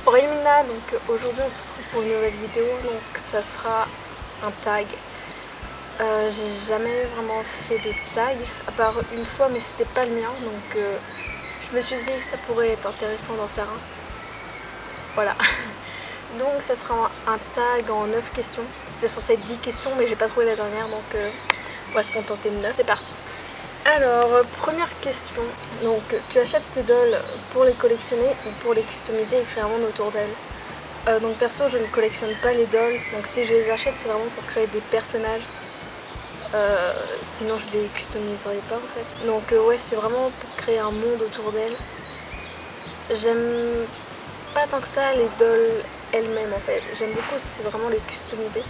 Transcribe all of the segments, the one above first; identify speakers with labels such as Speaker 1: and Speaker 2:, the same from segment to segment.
Speaker 1: Pour Elmina, donc aujourd'hui on se retrouve pour une nouvelle vidéo, donc ça sera un tag. J'ai jamais vraiment fait de tag, à part une fois, mais c'était pas le mien, donc je me suis dit que ça pourrait être intéressant d'en faire un. Voilà. Donc ça sera un tag en 9 questions. C'était censé être 10 questions, mais j'ai pas trouvé la dernière, donc on va se contenter de 9. C'est parti. Alors, première question. Donc, tu achètes tes dolls pour les collectionner ou pour les customiser et créer un monde autour d'elles? Donc perso, je ne collectionne pas les dolls, donc si je les achète, c'est vraiment pour créer des personnages. Sinon, je les customiserai pas en fait. Donc ouais, c'est vraiment pour créer un monde autour d'elles. J'aime pas tant que ça les dolls elles-mêmes en fait. J'aime beaucoup, c'est vraiment les customiser.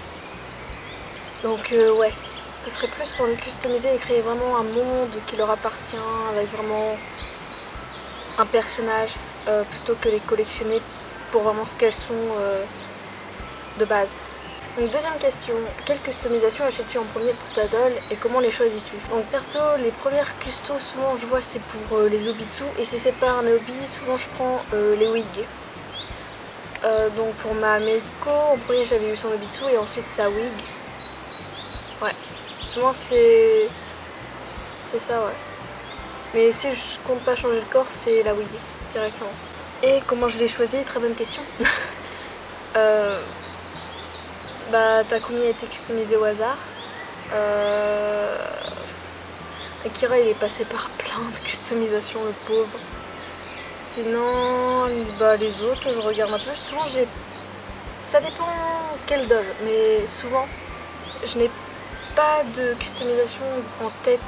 Speaker 1: Donc ouais. Ce serait plus pour les customiser et créer vraiment un monde qui leur appartient avec vraiment un personnage plutôt que les collectionner pour vraiment ce qu'elles sont de base. Donc deuxième question, quelle customisation achètes-tu en premier pour ta doll et comment les choisis-tu? Donc perso, les premières custos souvent je vois c'est pour les Obitsu et si c'est pas un Obi, souvent je prends les wigs. Donc pour ma Meiko, en premier j'avais eu son Obitsu et ensuite sa wig. Ouais. Souvent c'est ça, ouais. Mais si je compte pas changer le corps, c'est la wig directement. Et comment je l'ai choisi? Très bonne question. Bah Takumi a été customisé au hasard. Akira il est passé par plein de customisations, le pauvre. Sinon, bah les autres je regarde un peu. Souvent j'ai... Ça dépend quelle doll, mais souvent je n'ai pas de customisation en tête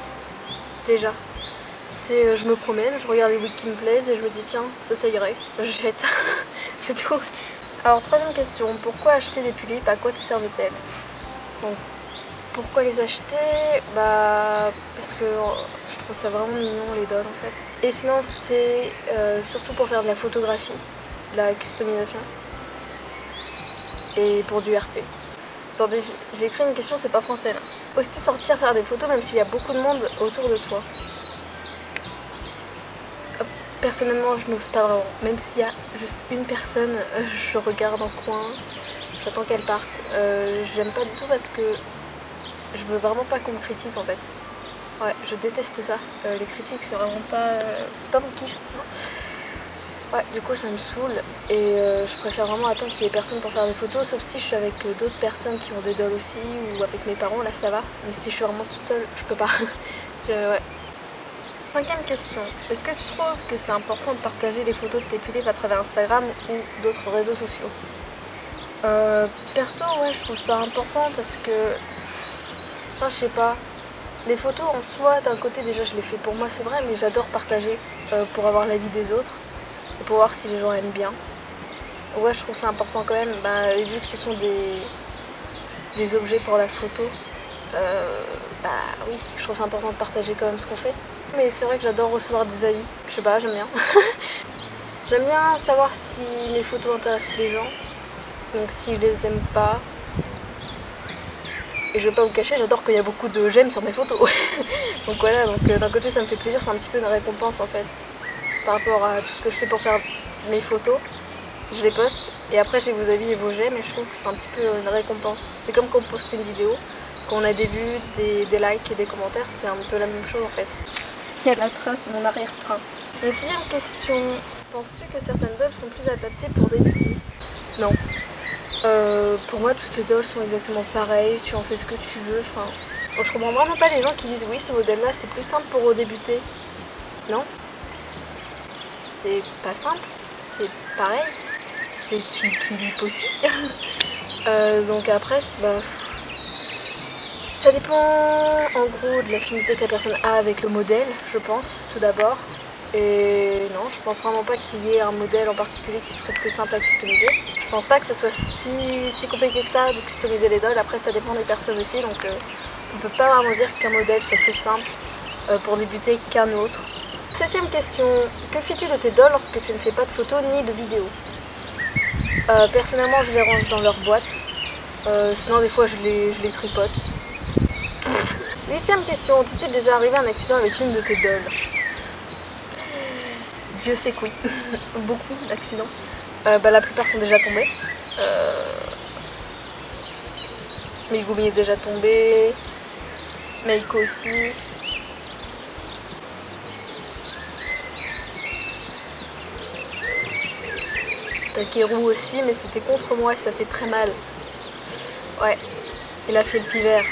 Speaker 1: déjà. C'est je me promène, je regarde les wigs qui me plaisent et je me dis tiens, ça irait, je jette. C'est tout. Alors troisième question, pourquoi acheter des tulipes? À quoi te servent-elles? Donc pourquoi les acheter? Bah parce que je trouve ça vraiment mignon les dolls en fait. Et sinon c'est surtout pour faire de la photographie, de la customisation et pour du RP. Attendez, j'ai écrit une question, c'est pas français là. Oses-tu sortir faire des photos même s'il y a beaucoup de monde autour de toi? Personnellement, je n'ose pas vraiment. Même s'il y a juste une personne, je regarde en coin, j'attends qu'elle parte. J'aime pas du tout parce que je veux vraiment pas qu'on me critique en fait. Ouais, je déteste ça. Les critiques, c'est vraiment pas... c'est pas mon kiff. Ouais, du coup ça me saoule et je préfère vraiment attendre qu'il y ait personne pour faire des photos, sauf si je suis avec d'autres personnes qui ont des dolls aussi ou avec mes parents, là ça va. Mais si je suis vraiment toute seule, je peux pas. Ouais. Cinquième question, est-ce que tu trouves que c'est important de partager les photos de tes tulipes à travers Instagram ou d'autres réseaux sociaux? Perso, ouais, je trouve ça important parce que, enfin, je sais pas, les photos en soi, d'un côté déjà je les fais pour moi, c'est vrai, mais j'adore partager pour avoir l'avis des autres et pour voir si les gens aiment bien. Ouais, je trouve ça important quand même, bah, vu que ce sont des objets pour la photo, bah oui, je trouve ça important de partager quand même ce qu'on fait. Mais c'est vrai que j'adore recevoir des avis, je sais pas, j'aime bien. J'aime bien savoir si mes photos intéressent les gens, donc s'ils les aiment pas. Et je vais pas vous cacher, j'adore qu'il y a beaucoup de j'aime sur mes photos. Donc voilà, donc d'un côté ça me fait plaisir, c'est un petit peu une récompense en fait. Par rapport à tout ce que je fais pour faire mes photos, je les poste et après j'ai vos avis et vos j'aime et je trouve que c'est un petit peu une récompense. C'est comme quand on poste une vidéo, quand on a des vues, des likes et des commentaires, c'est un peu la même chose en fait. Il y a la trace de mon arrière-train. Donc sixième question, penses-tu que certaines dolls sont plus adaptées pour débuter? Non. Pour moi toutes les dolls sont exactement pareilles, tu en fais ce que tu veux. Enfin, je comprends vraiment pas les gens qui disent oui ce modèle là c'est plus simple pour débuter. Non. C'est pas simple, c'est pareil. C'est une tulipe aussi. Donc après bah, ça dépend en gros de l'affinité que la personne a avec le modèle, je pense, tout d'abord. Et non, je pense vraiment pas qu'il y ait un modèle en particulier qui serait plus simple à customiser. Je pense pas que ça soit si compliqué que ça de customiser les dolls. Après ça dépend des personnes aussi, donc on peut pas vraiment dire qu'un modèle soit plus simple pour débuter qu'un autre. Septième question, que fais-tu de tes dolls lorsque tu ne fais pas de photos ni de vidéos? Personnellement je les range dans leur boîte, sinon des fois je les tripote. 8e question, t'est-il déjà arrivé un accident avec l'une de tes dolls? Dieu sait que oui, beaucoup d'accidents. La plupart sont déjà tombés. Megumi est déjà tombé, Meiko aussi. Takeru aussi, mais c'était contre moi et ça fait très mal. Ouais, il a fait le pivert.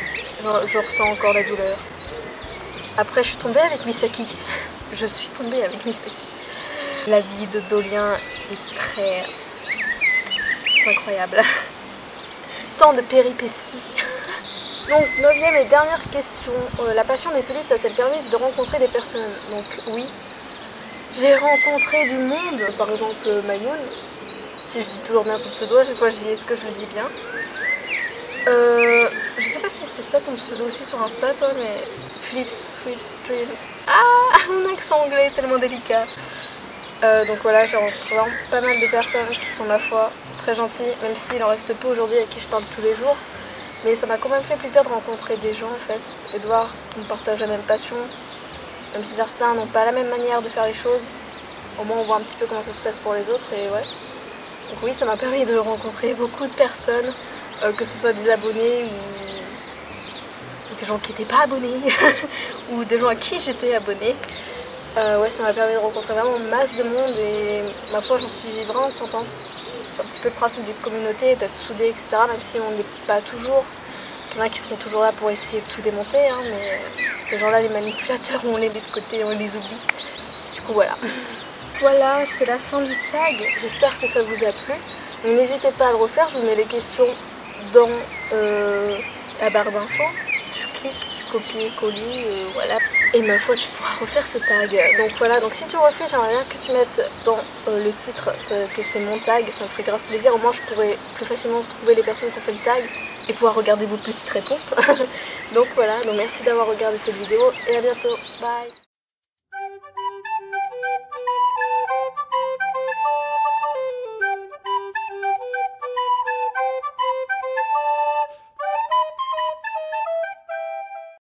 Speaker 1: Je ressens encore la douleur. Après, je suis tombée avec Misaki. Je suis tombée avec Misaki. La vie de Dolien est très incroyable. Tant de péripéties. Donc, 9e et dernière question. La passion des peluches t'a-t-elle permis de rencontrer des personnes? Donc, oui. J'ai rencontré du monde. Par exemple, Maymoun. Si je dis toujours bien ton pseudo, à chaque fois je dis est-ce que je le dis bien. Je sais pas si c'est ça ton pseudo aussi sur Insta, toi, mais Philippe Sweet Dream. Ah, mon accent anglais est tellement délicat. Donc voilà, j'ai rencontré vraiment pas mal de personnes qui sont, ma foi, très gentilles, même s'il en reste peu aujourd'hui avec qui je parle tous les jours. Mais ça m'a quand même fait plaisir de rencontrer des gens, en fait, et de voir qu'on partage la même passion, même si certains n'ont pas la même manière de faire les choses. Au moins, on voit un petit peu comment ça se passe pour les autres, et ouais. Donc oui, ça m'a permis de rencontrer beaucoup de personnes, que ce soit des abonnés ou des gens qui n'étaient pas abonnés, ou des gens à qui j'étais abonnée. Ouais, ça m'a permis de rencontrer vraiment masse de monde et ma foi, j'en suis vraiment contente. C'est un petit peu le principe d'une communauté, d'être soudés, etc. Même si on n'est pas toujours. Il y en a qui seront toujours là pour essayer de tout démonter, hein, mais ces gens-là, les manipulateurs, on les met de côté, on les oublie. Du coup, voilà. Voilà, c'est la fin du tag. J'espère que ça vous a plu. N'hésitez pas à le refaire, je vous mets les questions dans la barre d'infos. Tu cliques, tu copies-coller, voilà. Et ma foi, tu pourras refaire ce tag. Donc voilà, donc si tu refais, j'aimerais bien que tu mettes dans le titre que c'est mon tag, ça me ferait grave plaisir. Au moins, je pourrais plus facilement trouver les personnes qui ont fait le tag et pouvoir regarder vos petites réponses. Donc voilà, donc merci d'avoir regardé cette vidéo et à bientôt. Bye.